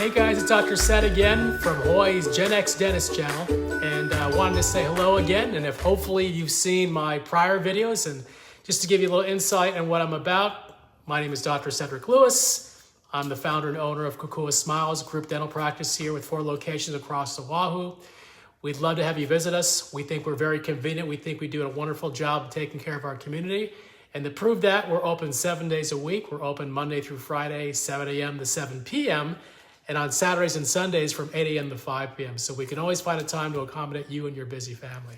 Hey guys, it's Dr. Sat again from Hawaii's Genx Dentist channel, and I wanted to say hello again, and if hopefully you've seen my prior videos, and just to give you a little insight on what I'm about, my name is Dr. Cedric Lewis. I'm the founder and owner of Kukua Smiles Group Dental Practice here with 4 locations across Oahu. We'd love to have you visit us. We think we're very convenient. We think we do a wonderful job of taking care of our community. And to prove that, we're open 7 days a week. We're open Monday through Friday, 7 a.m. to 7 p.m., and on Saturdays and Sundays from 8 a.m. to 5 p.m. So we can always find a time to accommodate you and your busy family.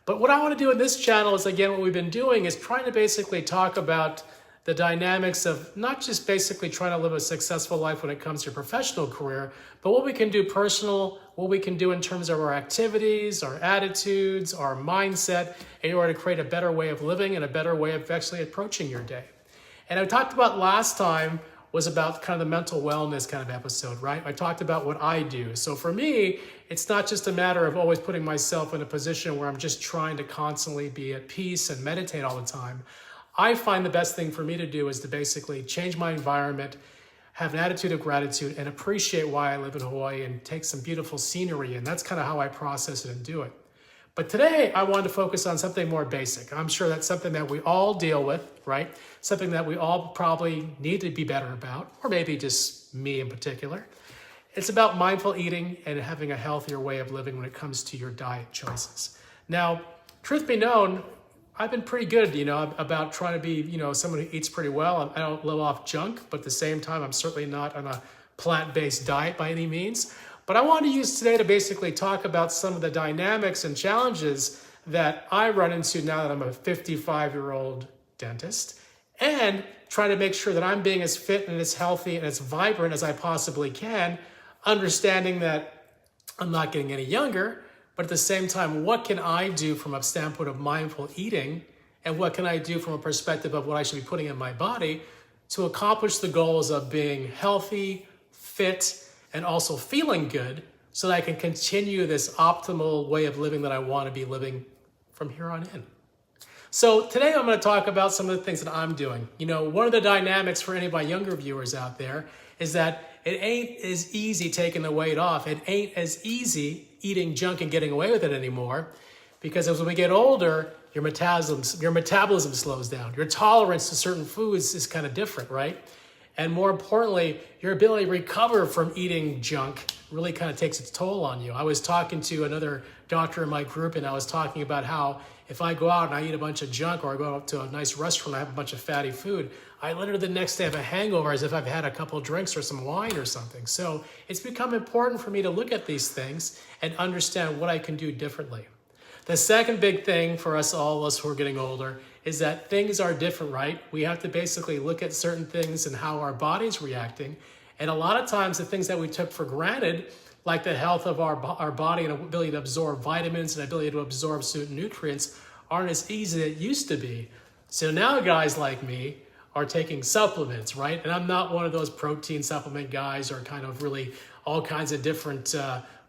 But what I want to do in this channel is, again, what we've been doing is trying to basically talk about the dynamics of not just basically trying to live a successful life when it comes to your professional career, but what we can do personal, what we can do in terms of our activities, our attitudes, our mindset, in order to create a better way of living and a better way of actually approaching your day. And I talked about last time was about kind of the mental wellness kind of episode, right? I talked about what I do. So for me, it's not just a matter of always putting myself in a position where I'm just trying to constantly be at peace and meditate all the time. I find the best thing for me to do is to basically change my environment, have an attitude of gratitude, and appreciate why I live in Hawaii and take some beautiful scenery. And that's kind of how I process it and do it. But today I wanted to focus on something more basic. I'm sure that's something that we all deal with, right? Something that we all probably need to be better about, or maybe just me in particular. It's about mindful eating and having a healthier way of living when it comes to your diet choices. Now, truth be known, I've been pretty good, about trying to be, someone who eats pretty well. I don't live off junk, but at the same time, I'm certainly not on a plant-based diet by any means. But I want to use today to basically talk about some of the dynamics and challenges that I run into now that I'm a 55-year-old dentist, and try to make sure that I'm being as fit and as healthy and as vibrant as I possibly can, understanding that I'm not getting any younger, but at the same time, what can I do from a standpoint of mindful eating, and what can I do from a perspective of what I should be putting in my body to accomplish the goals of being healthy, fit, and also feeling good, so that I can continue this optimal way of living that I want to be living from here on in. So today I'm going to talk about some of the things that I'm doing. One of the dynamics for any of my younger viewers out there is that it ain't as easy taking the weight off. It ain't as easy eating junk and getting away with it anymore, because as we get older, your metabolism slows down. Your tolerance to certain foods is kind of different, right? And more importantly, your ability to recover from eating junk really kind of takes its toll on you. I was talking to another doctor in my group, and I was talking about how if I go out and I eat a bunch of junk, or I go out to a nice restaurant and I have a bunch of fatty food, I literally the next day have a hangover as if I've had a couple of drinks or some wine or something. So it's become important for me to look at these things and understand what I can do differently. The second big thing for all of us who are getting older is that things are different, right? We have to basically look at certain things and how our body's reacting. And a lot of times the things that we took for granted, like the health of our body and ability to absorb vitamins and ability to absorb certain nutrients, aren't as easy as it used to be. So now guys like me are taking supplements, right? And I'm not one of those protein supplement guys, or kind of really all kinds of different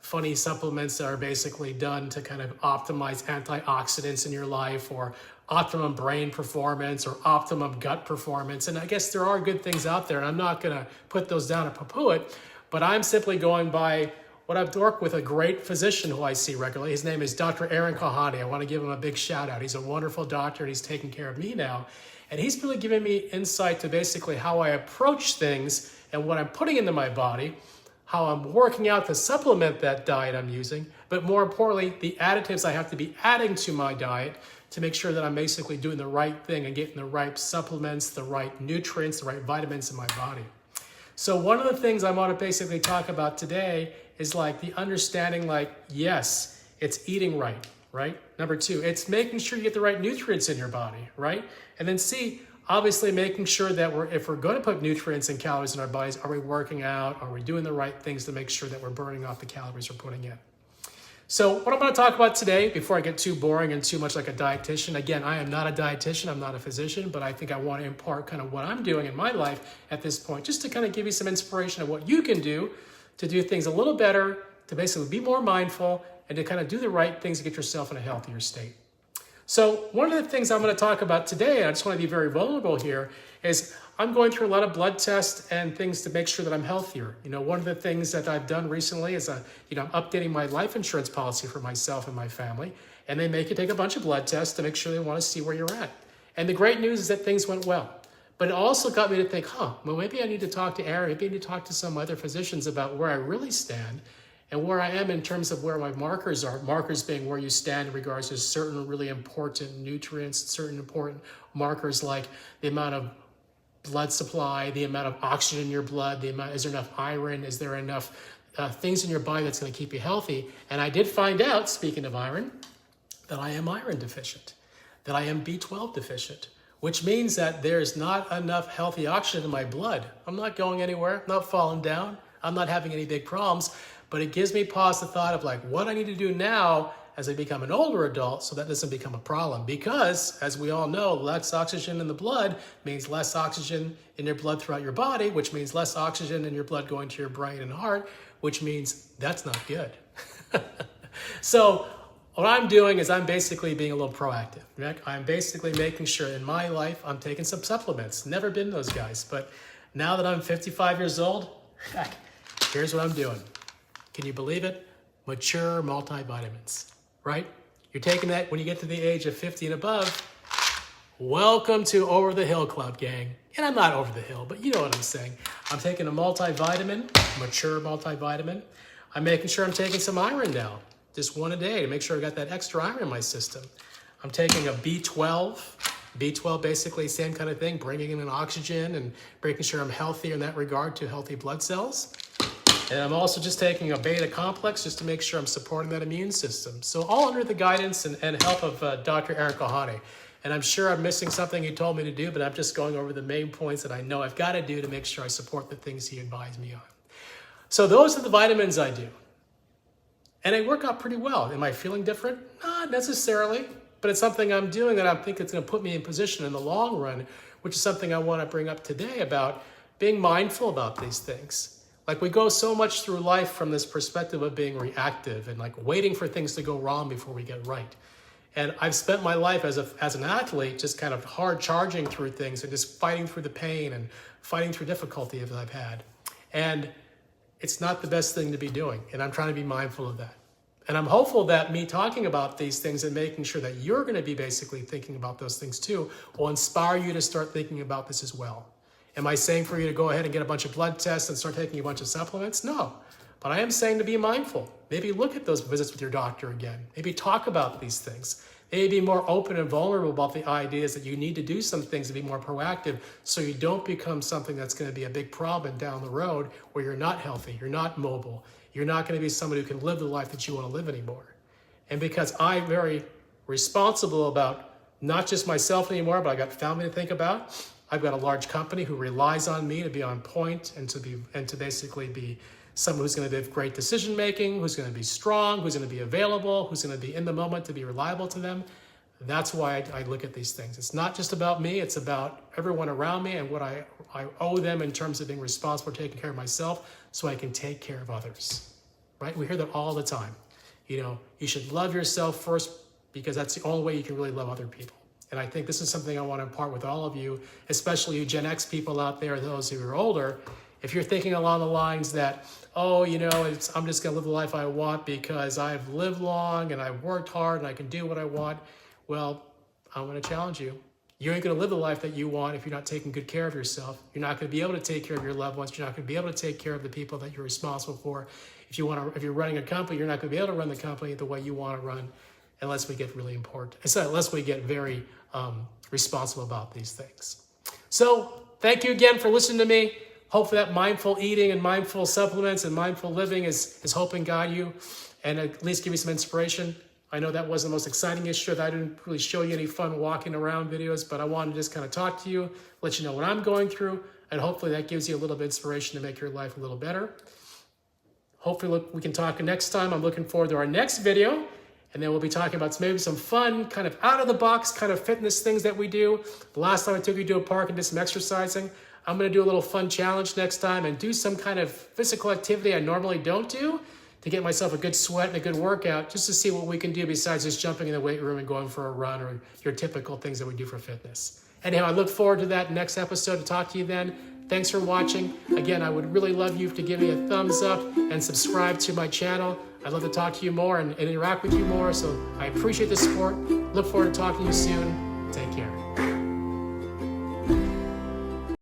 funny supplements that are basically done to kind of optimize antioxidants in your life, or optimum brain performance, or optimum gut performance. And I guess there are good things out there, and I'm not gonna put those down and poo-poo it, but I'm simply going by what I've worked with a great physician who I see regularly. His name is Dr. Aaron Kahane. I want to give him a big shout out. He's a wonderful doctor, and he's taking care of me now. And he's really giving me insight to basically how I approach things and what I'm putting into my body, how I'm working out to supplement that diet I'm using, but more importantly, the additives I have to be adding to my diet to make sure that I'm basically doing the right thing and getting the right supplements, the right nutrients, the right vitamins in my body. So one of the things I want to basically talk about today is like the understanding, like, yes, it's eating right? Number 2, it's making sure you get the right nutrients in your body, right? And then C, obviously making sure that if we're going to put nutrients and calories in our bodies, are we working out? Are we doing the right things to make sure that we're burning off the calories we're putting in? So what I'm going to talk about today, before I get too boring and too much like a dietitian, again, I am not a dietitian, I'm not a physician, but I think I want to impart kind of what I'm doing in my life at this point, just to kind of give you some inspiration of what you can do to do things a little better, to basically be more mindful, and to kind of do the right things to get yourself in a healthier state. So one of the things I'm going to talk about today, and I just want to be very vulnerable here, is I'm going through a lot of blood tests and things to make sure that I'm healthier. You know, one of the things that I've done recently is, I'm updating my life insurance policy for myself and my family, and they make you take a bunch of blood tests to make sure they want to see where you're at. And the great news is that things went well. But it also got me to think, well, maybe I need to talk to Aaron, maybe I need to talk to some other physicians about where I really stand and where I am in terms of where my markers are. Markers being where you stand in regards to certain really important nutrients, certain important markers like the amount of blood supply, the amount of oxygen in your blood, is there enough iron, is there enough things in your body that's going to keep you healthy. And I did find out, speaking of iron, that I am iron deficient, that I am B12 deficient, which means that there's not enough healthy oxygen in my blood. I'm not going anywhere, I'm not falling down, I'm not having any big problems, but it gives me pause the thought of like what I need to do now as I become an older adult so that doesn't become a problem. Because, as we all know, less oxygen in the blood means less oxygen in your blood throughout your body, which means less oxygen in your blood going to your brain and heart, which means that's not good. So what I'm doing is I'm basically being a little proactive. Right? I'm basically making sure in my life I'm taking some supplements. Never been those guys, but now that I'm 55 years old, heck, here's what I'm doing. Can you believe it? Mature multivitamins, right? You're taking that when you get to the age of 50 and above. Welcome to Over the Hill Club, gang. And I'm not over the hill, but you know what I'm saying. I'm taking a multivitamin, mature multivitamin. I'm making sure I'm taking some iron now, just one a day to make sure I got that extra iron in my system. I'm taking a B12. B12 basically same kind of thing, bringing in oxygen and making sure I'm healthy in that regard to healthy blood cells. And I'm also just taking a beta complex just to make sure I'm supporting that immune system. So all under the guidance and help of Dr. Aaron Kohane. And I'm sure I'm missing something he told me to do, but I'm just going over the main points that I know I've got to do to make sure I support the things he advised me on. So those are the vitamins I do. And they work out pretty well. Am I feeling different? Not necessarily, but it's something I'm doing that I think it's going to put me in position in the long run, which is something I want to bring up today about being mindful about these things. Like we go so much through life from this perspective of being reactive and like waiting for things to go wrong before we get right. And I've spent my life as an athlete just kind of hard charging through things and just fighting through the pain and fighting through difficulty that I've had. And it's not the best thing to be doing. And I'm trying to be mindful of that. And I'm hopeful that me talking about these things and making sure that you're going to be basically thinking about those things too will inspire you to start thinking about this as well. Am I saying for you to go ahead and get a bunch of blood tests and start taking a bunch of supplements? No. But I am saying to be mindful. Maybe look at those visits with your doctor again. Maybe talk about these things. Maybe be more open and vulnerable about the ideas that you need to do some things to be more proactive so you don't become something that's going to be a big problem down the road where you're not healthy, you're not mobile, you're not going to be somebody who can live the life that you want to live anymore. And because I'm very responsible about not just myself anymore, but I got family to think about. I've got a large company who relies on me to be on point and to basically be someone who's going to have great decision making, who's going to be strong, who's going to be available, who's going to be in the moment to be reliable to them. That's why I look at these things. It's not just about me, it's about everyone around me and what I owe them in terms of being responsible for taking care of myself so I can take care of others, right? We hear that all the time. You know, you should love yourself first because that's the only way you can really love other people. And I think this is something I want to impart with all of you, especially you Gen X people out there, those who are older. If you're thinking along the lines that, oh, you know, I'm just going to live the life I want because I've lived long and I've worked hard and I can do what I want, well, I'm going to challenge you. You ain't going to live the life that you want if you're not taking good care of yourself. You're not going to be able to take care of your loved ones. You're not going to be able to take care of the people that you're responsible for. If you're running a company, you're not going to be able to run the company the way you want to run unless we get really important. Unless we get very responsible about these things. So thank you again for listening to me. Hopefully that mindful eating and mindful supplements and mindful living is helping guide you and at least give you some inspiration. I know that wasn't the most exciting issue. That I didn't really show you any fun walking around videos, but I wanted to just kind of talk to you, let you know what I'm going through, and hopefully that gives you a little bit of inspiration to make your life a little better. Hopefully we can talk next time. I'm looking forward to our next video. And then we'll be talking about maybe some fun, kind of out of the box kind of fitness things that we do. The last time I took you to a park and did some exercising. I'm going to do a little fun challenge next time and do some kind of physical activity I normally don't do to get myself a good sweat and a good workout just to see what we can do besides just jumping in the weight room and going for a run or your typical things that we do for fitness. Anyhow, I look forward to that next episode to talk to you then. Thanks for watching. Again, I would really love you to give me a thumbs up and subscribe to my channel. I'd love to talk to you more and interact with you more, so I appreciate the support. Look forward to talking to you soon. Take care.